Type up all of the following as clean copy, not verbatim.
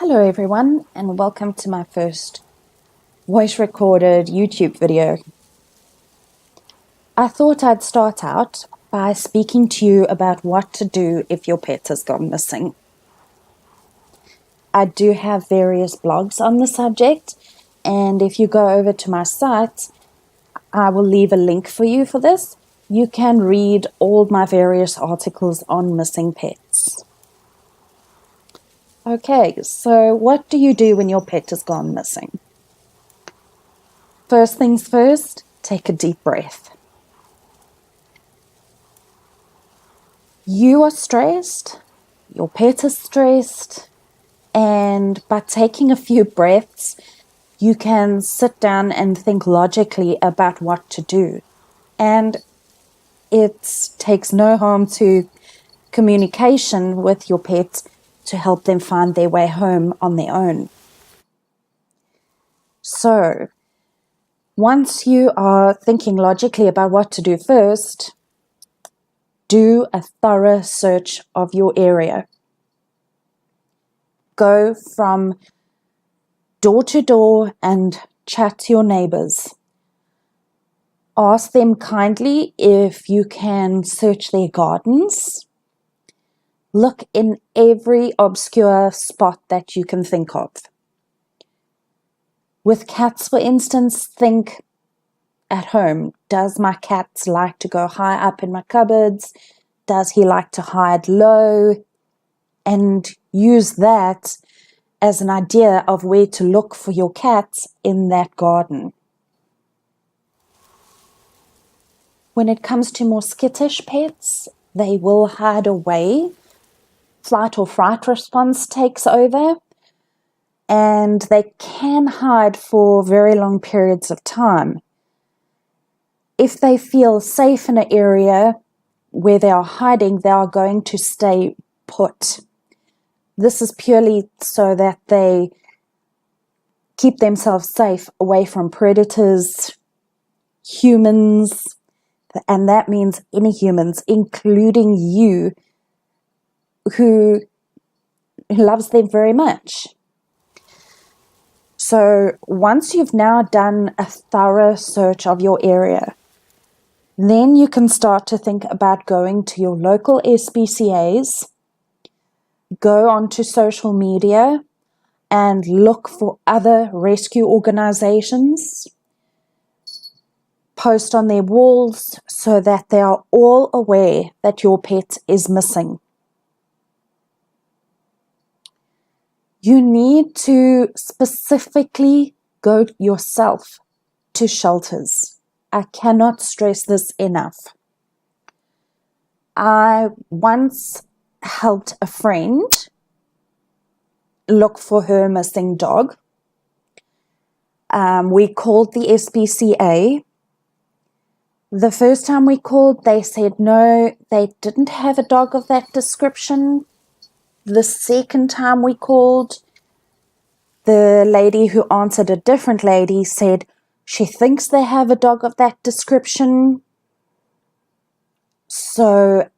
Hello everyone, and welcome to my first voice recorded YouTube video. I thought I'd start out by speaking to you about what to do if your pet has gone missing. I do have various blogs on the subject, and if you go over to my site, I will leave a link for you for this. You can read all my various articles on missing pets. Okay, so what do you do when your pet has gone missing? First things first, take a deep breath. You are stressed, your pet is stressed, and by taking a few breaths, you can sit down and think logically about what to do. And it takes no harm to communication with your pet to help them find their way home on their own. So, once you are thinking logically about what to do first, do a thorough search of your area. Go from door to door and chat to your neighbors. Ask them kindly if you can search their gardens. Look in every obscure spot that you can think of. With cats, for instance, think at home. Does my cat like to go high up in my cupboards? Does he like to hide low? And use that as an idea of where to look for your cats in that garden. When it comes to more skittish pets, they will hide away. Flight or fright response takes over, and they can hide for very long periods of time. If they feel safe in an area where they are hiding, they are going to stay put. This is purely so that they keep themselves safe away from predators, humans, and that means any humans, including you, who loves them very much. So once you've now done a thorough search of your area, then you can start to think about going to your local SPCAs, go onto social media and look for other rescue organizations, post on their walls so that they are all aware that your pet is missing. You need to specifically go yourself to shelters. I cannot stress this enough. I once helped a friend look for her missing dog. We called the SPCA. The first time we called, they said no, they didn't have a dog of that description. The second time we called, the lady who answered, a different lady, said she thinks they have a dog of that description. So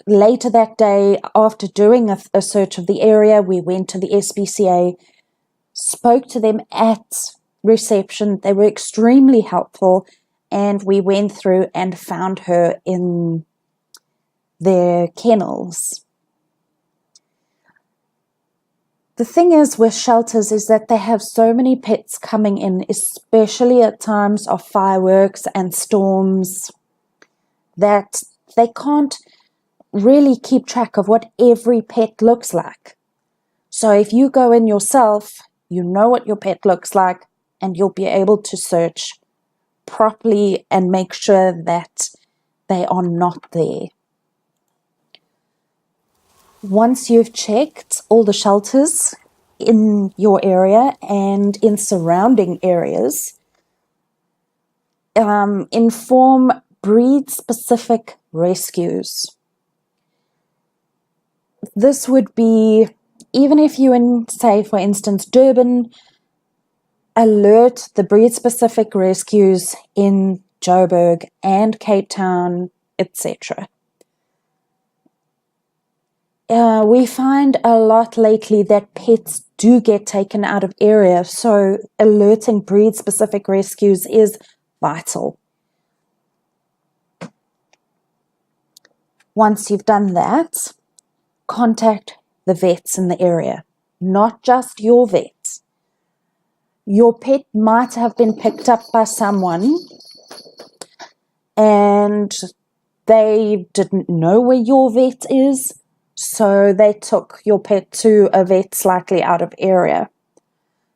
later that day, after doing a search of the area, we went to the SPCA, spoke to them at reception. They were extremely helpful, and we went through and found her in their kennels. The thing is with shelters is that they have so many pets coming in, especially at times of fireworks and storms, that they can't really keep track of what every pet looks like. So if you go in yourself, you know what your pet looks like, and you'll be able to search properly and make sure that they are not there. Once you've checked all the shelters in your area and in surrounding areas, inform breed-specific rescues. This would be, even if you're in, say, for instance, Durban, alert the breed-specific rescues in Joburg and Cape Town, etc. We find a lot lately that pets do get taken out of area, so alerting breed-specific rescues is vital. Once you've done that, contact the vets in the area, not just your vet. Your pet might have been picked up by someone and they didn't know where your vet is, so they took your pet to a vet slightly out of area.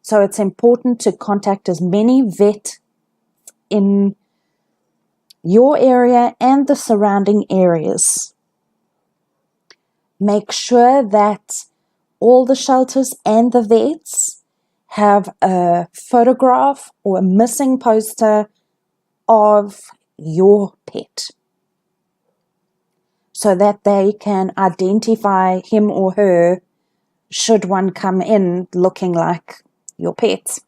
So it's important to contact as many vets in your area and the surrounding areas. Make sure that all the shelters and the vets have a photograph or a missing poster of your pet so that they can identify him or her should one come in looking like your pet.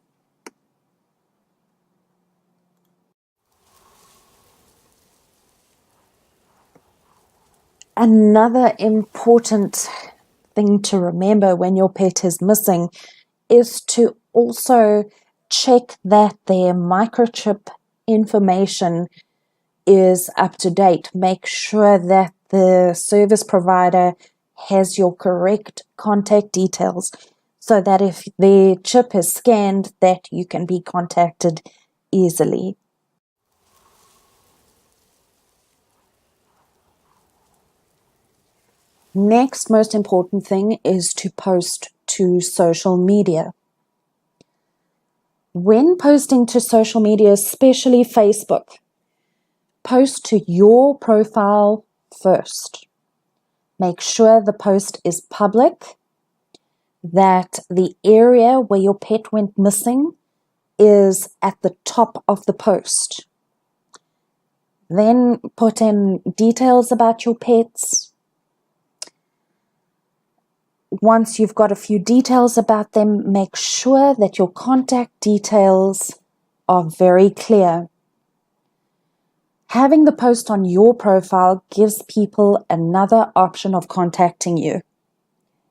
Another important thing to remember when your pet is missing is to also check that their microchip information is up to date. Make sure that the service provider has your correct contact details so that if the chip is scanned, that you can be contacted easily. Next most important thing is to post to social media. When posting to social media, especially Facebook, post to your profile first. Make sure the post is public, that the area where your pet went missing is at the top of the post. Then put in details about your pets. Once you've got a few details about them, make sure that your contact details are very clear. Having the post on your profile gives people another option of contacting you.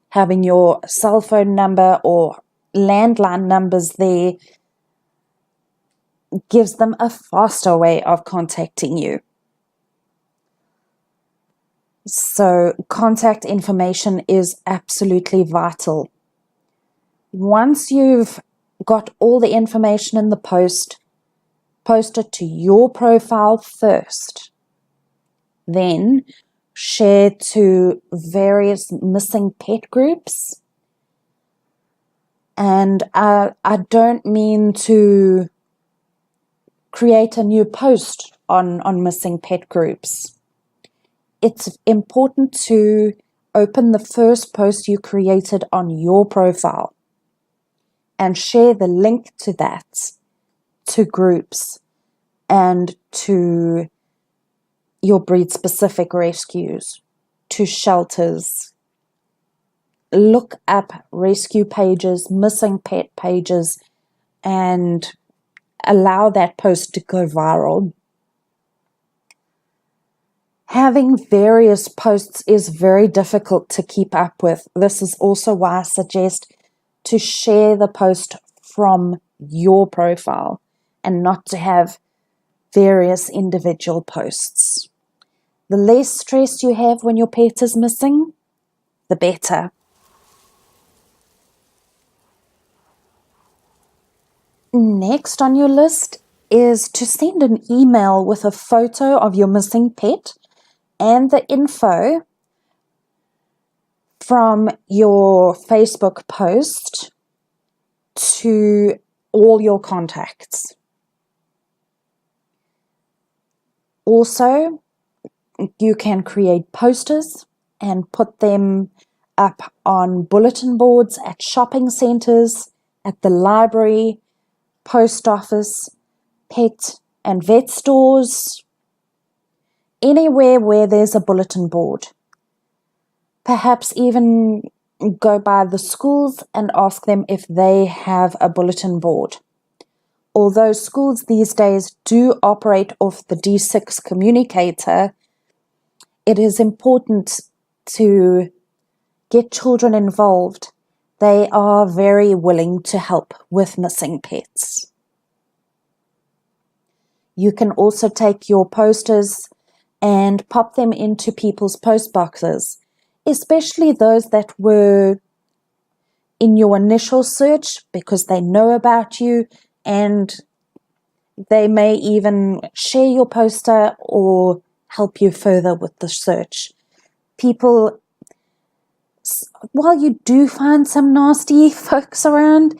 Having your cell phone number or landline numbers there gives them a faster way of contacting you. So contact information is absolutely vital. Once you've got all the information in the post, post it to your profile first. Then share to various missing pet groups. And I don't mean to create a new post on missing pet groups. It's important to open the first post you created on your profile and share the link to that to groups and to your breed-specific rescues, to shelters. Look up rescue pages, missing pet pages, and allow that post to go viral. Having various posts is very difficult to keep up with. This is also why I suggest to share the post from your profile and not to have various individual posts. The less stress you have when your pet is missing, the better. Next on your list is to send an email with a photo of your missing pet and the info from your Facebook post to all your contacts. Also, you can create posters and put them up on bulletin boards at shopping centres, at the library, post office, pet and vet stores, anywhere where there's a bulletin board. Perhaps even go by the schools and ask them if they have a bulletin board. Although schools these days do operate off the D6 communicator, it is important to get children involved. They are very willing to help with missing pets. You can also take your posters and pop them into people's post boxes, especially those that were in your initial search, because they know about you and they may even share your poster or help you further with the search. People, while you do find some nasty folks around,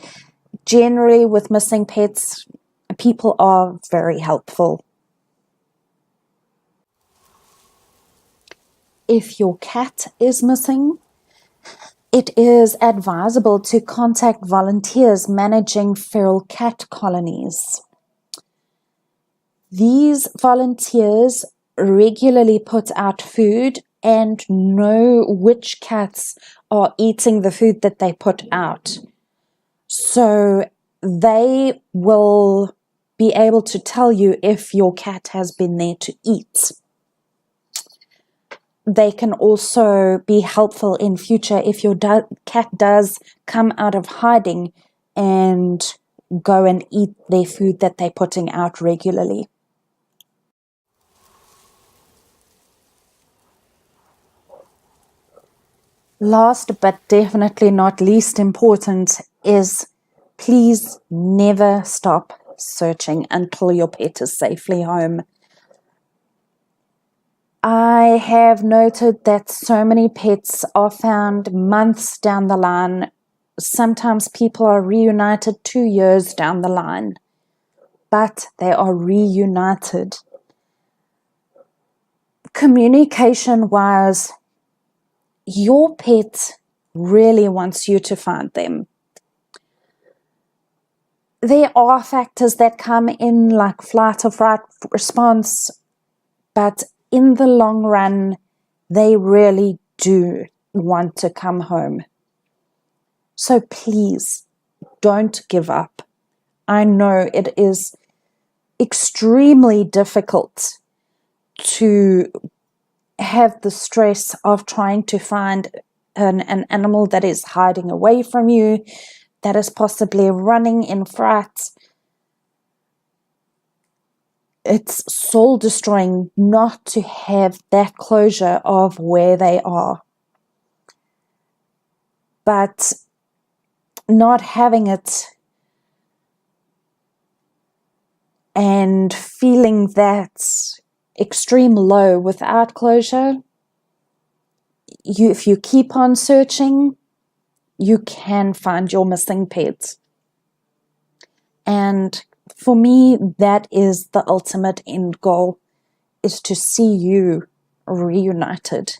generally with missing pets, people are very helpful. If your cat is missing, it is advisable to contact volunteers managing feral cat colonies. These volunteers regularly put out food and know which cats are eating the food that they put out. So they will be able to tell you if your cat has been there to eat. They can also be helpful in future if your cat does come out of hiding and go and eat their food that they're putting out regularly. Last but definitely not least important is please never stop searching until your pet is safely home. I have noted that so many pets are found months down the line. Sometimes people are reunited 2 years down the line, but they are reunited. Communication-wise, your pet really wants you to find them. There are factors that come in like flight or fright response, but in the long run, they really do want to come home. So please don't give up. I know it is extremely difficult to have the stress of trying to find an animal that is hiding away from you, that is possibly running in fright. It's soul destroying not to have that closure of where they are. But not having it and feeling that extreme low without closure, if you keep on searching, you can find your missing pet. And for me, that is the ultimate end goal, is to see you reunited.